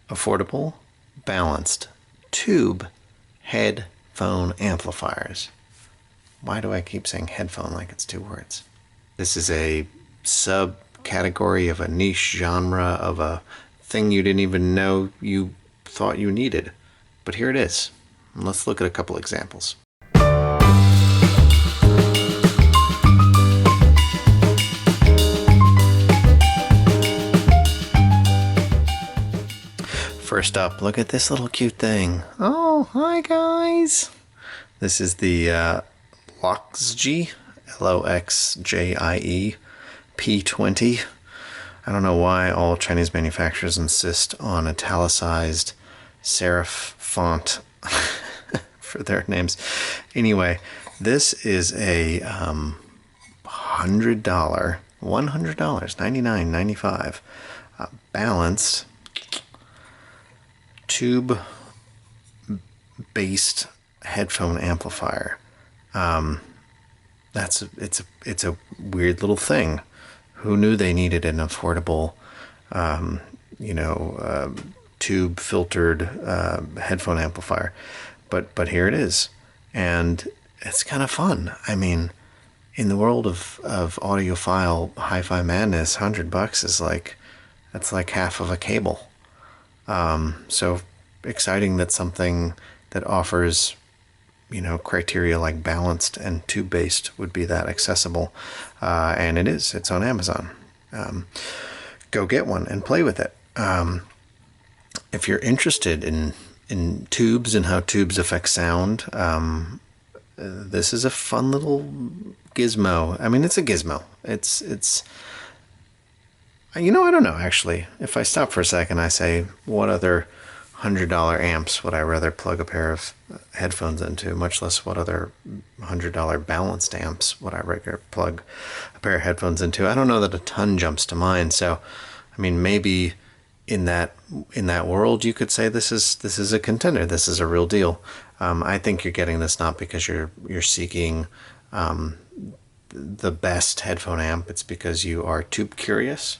affordable, balanced, tube headphone amplifiers. Why do I keep saying headphone like it's two words? This is a subcategory of a niche genre of a thing you didn't even know you thought you needed. But here it is. Let's look at a couple examples. First up, look at this little cute thing. Oh, hi guys. This is the LOXJIE, LOXJIE P20. I don't know why all Chinese manufacturers insist on italicized serif font for their names. Anyway, this is a $100, $99.95 balanced tube-based headphone amplifier. It's a weird little thing. Who knew they needed an affordable, tube filtered headphone amplifier? But here it is, and it's kind of fun. I mean, in the world of audiophile hi-fi madness, $100 is that's like half of a cable. So exciting that something that offers, criteria like balanced and tube-based would be that accessible. And it is. It's on Amazon. Go get one and play with it. If you're interested in tubes and how tubes affect sound, this is a fun little gizmo. I mean, it's a gizmo. It's I don't know, actually. If I stop for a second, I say, what other $100 amps would I rather plug a pair of headphones into, much less what other $100 balanced amps would I rather plug a pair of headphones into? I don't know that a ton jumps to mind. So, I mean, maybe in that world, you could say this is a contender. This is a real deal. I think you're getting this not because you're seeking the best headphone amp. It's because you are tube curious.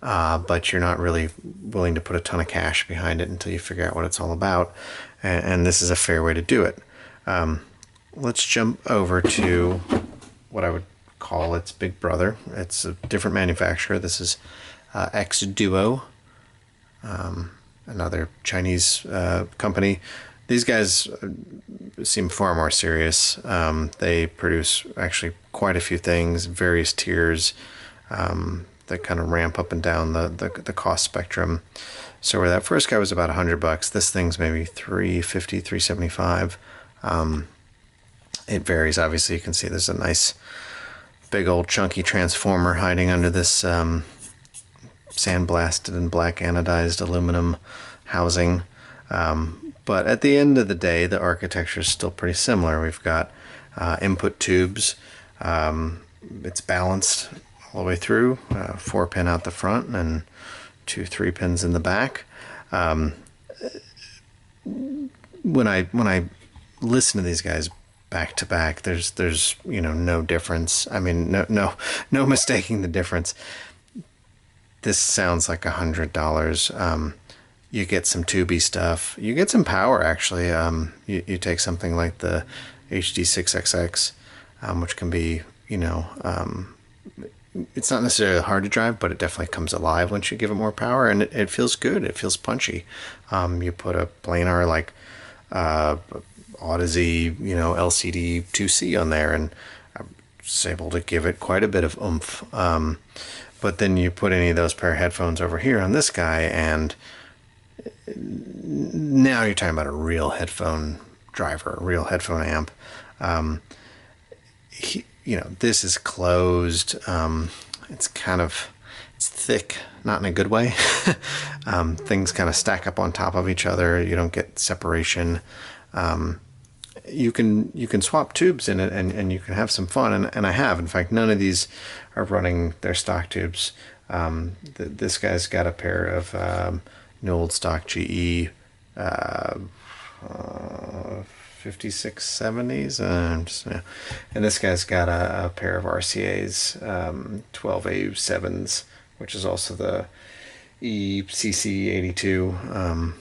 But you're not really willing to put a ton of cash behind it until you figure out what it's all about. And this is a fair way to do it. Let's jump over to what I would call its big brother. It's a different manufacturer. This is Xduoo, another Chinese company. These guys seem far more serious. They produce actually quite a few things, various tiers. That kind of ramp up and down the cost spectrum. So where that first guy was about $100, this thing's maybe $350, $375. It varies. Obviously, you can see there's a nice big old chunky transformer hiding under this sandblasted and black anodized aluminum housing. But at the end of the day, the architecture is still pretty similar. We've got input tubes. It's balanced all the way through, 4-pin out the front and 2 3-pins in the back. When I listen to these guys back to back, there's no difference. I mean, no mistaking the difference. This sounds like $100. You get some tubey stuff. You get some power, actually. You take something like the HD6XX, which can be, it's not necessarily hard to drive, but it definitely comes alive once you give it more power, and it feels good. It feels punchy. You put a planar like Odyssey, LCD 2C on there, and I was able to give it quite a bit of oomph. But then you put any of those pair of headphones over here on this guy, and now you're talking about a real headphone driver, a real headphone amp. This is closed. It's thick, not in a good way. Things kind of stack up on top of each other. You don't get separation. You can swap tubes in it, and you can have some fun. And I have. In fact, none of these are running their stock tubes. This guy's got a pair of an old stock GE 5670s, and this guy's got a pair of RCA's 12A7s, which is also the ECC82,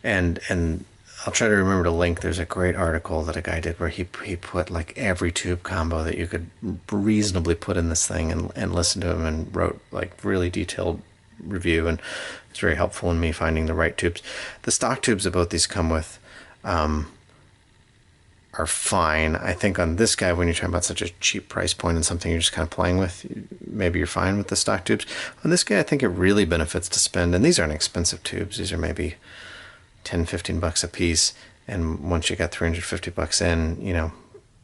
and I'll try to remember to link. There's a great article that a guy did where he put like every tube combo that you could reasonably put in this thing and listened to him and wrote like really detailed review, and it's very helpful in me finding the right tubes. The stock tubes that both these come with are fine. I think on this guy, when you're talking about such a cheap price point and something you're just kind of playing with, maybe you're fine with the stock tubes. On this guy, I think it really benefits to spend, and these aren't expensive tubes. These are maybe 10, 15 bucks a piece. And once you got 350 bucks in, you know,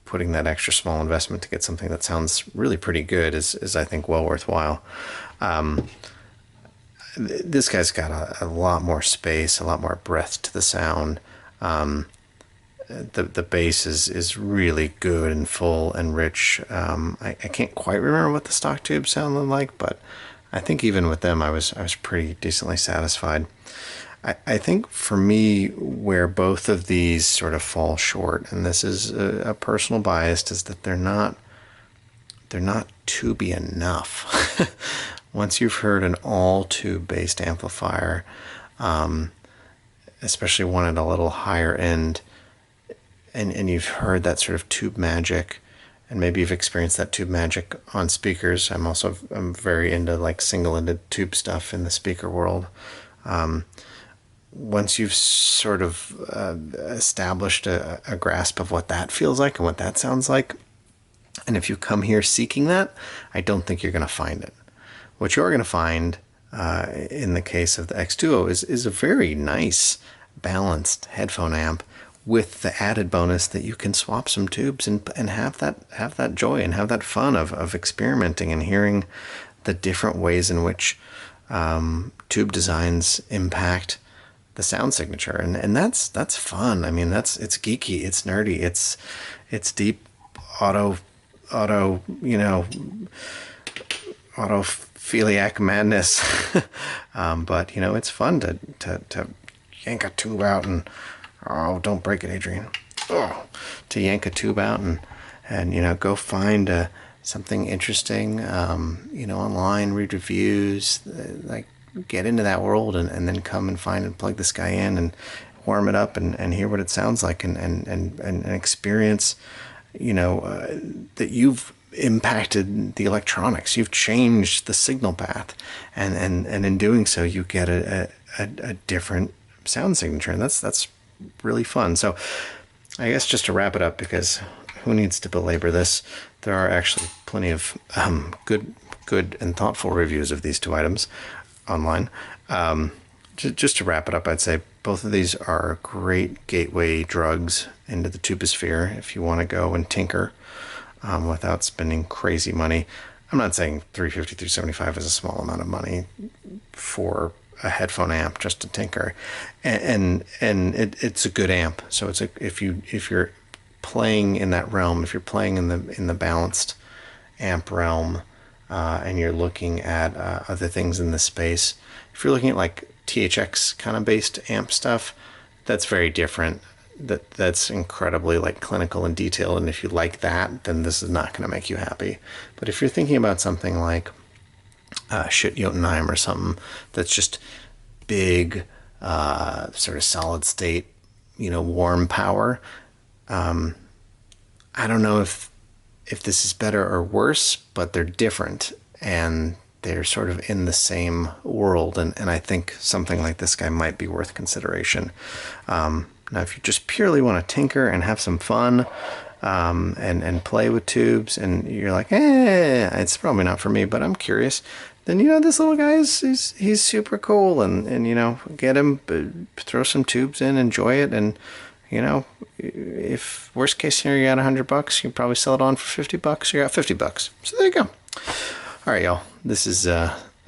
putting that extra small investment to get something that sounds really pretty good is I think, well worthwhile. This guy's got a lot more space, a lot more breadth to the sound. The bass is really good and full and rich. I can't quite remember what the stock tubes sounded like, but I think even with them, I was pretty decently satisfied. I think for me, where both of these sort of fall short, and this is a personal bias, is that they're not tubey enough. Once you've heard an all tube based amplifier, especially one at a little higher end, and you've heard that sort of tube magic, and maybe you've experienced that tube magic on speakers. I'm very into like single-ended tube stuff in the speaker world. Once you've sort of established a grasp of what that feels like and what that sounds like, and if you come here seeking that, I don't think you're going to find it. What you're going to find in the case of the Xduoo is a very nice, balanced headphone amp, with the added bonus that you can swap some tubes and have that joy and have that fun of experimenting and hearing the different ways in which tube designs impact the sound signature, and that's fun. I mean, it's geeky, it's nerdy, it's deep auto autophiliac madness. But you know, it's fun to yank a tube out and, oh, don't break it, Adrian. Oh, to yank a tube out and you know, go find something interesting, you know, online, read reviews, like get into that world and then come and find and plug this guy in and warm it up and hear what it sounds like and experience, you know, that you've impacted the electronics, you've changed the signal path, and in doing so you get a different sound signature, and that's really fun. So I guess just to wrap it up, because who needs to belabor this, there are actually plenty of good and thoughtful reviews of these two items online. Just to wrap it up, I'd say both of these are great gateway drugs into the tubosphere if you want to go and tinker without spending crazy money. I'm not saying $350, $375 is a small amount of money for a headphone amp just to tinker, and it's a good amp. So it's if you're playing in that realm, if you're playing in the balanced amp realm, and you're looking at other things in the space, if you're looking at like THX kind of based amp stuff, that's very different. That's incredibly like clinical and detailed, and if you like that, then this is not going to make you happy. But if you're thinking about something like shit Jotunheim or something that's just big, sort of solid state, you know, warm power, I don't know if this is better or worse, but they're different and they're sort of in the same world, and I think something like this guy might be worth consideration. Now, if you just purely want to tinker and have some fun, and play with tubes, and you're like, it's probably not for me, but I'm curious, then, you know, this little guy he's super cool, and you know, get him, throw some tubes in, enjoy it, and you know, if worst case scenario you got $100, you can probably sell it on for $50. You got $50. So there you go. All right, y'all. This is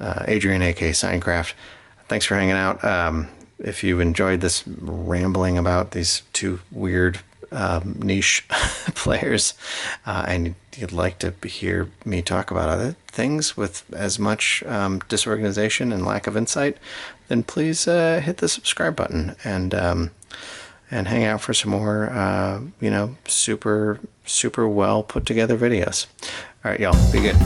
Adrian, aka Signcraft. Thanks for hanging out. If you enjoyed this rambling about these two weird niche players, and you'd like to hear me talk about other things with as much disorganization and lack of insight, then please hit the subscribe button and hang out for some more, you know, super well put together videos. All right, y'all, be good.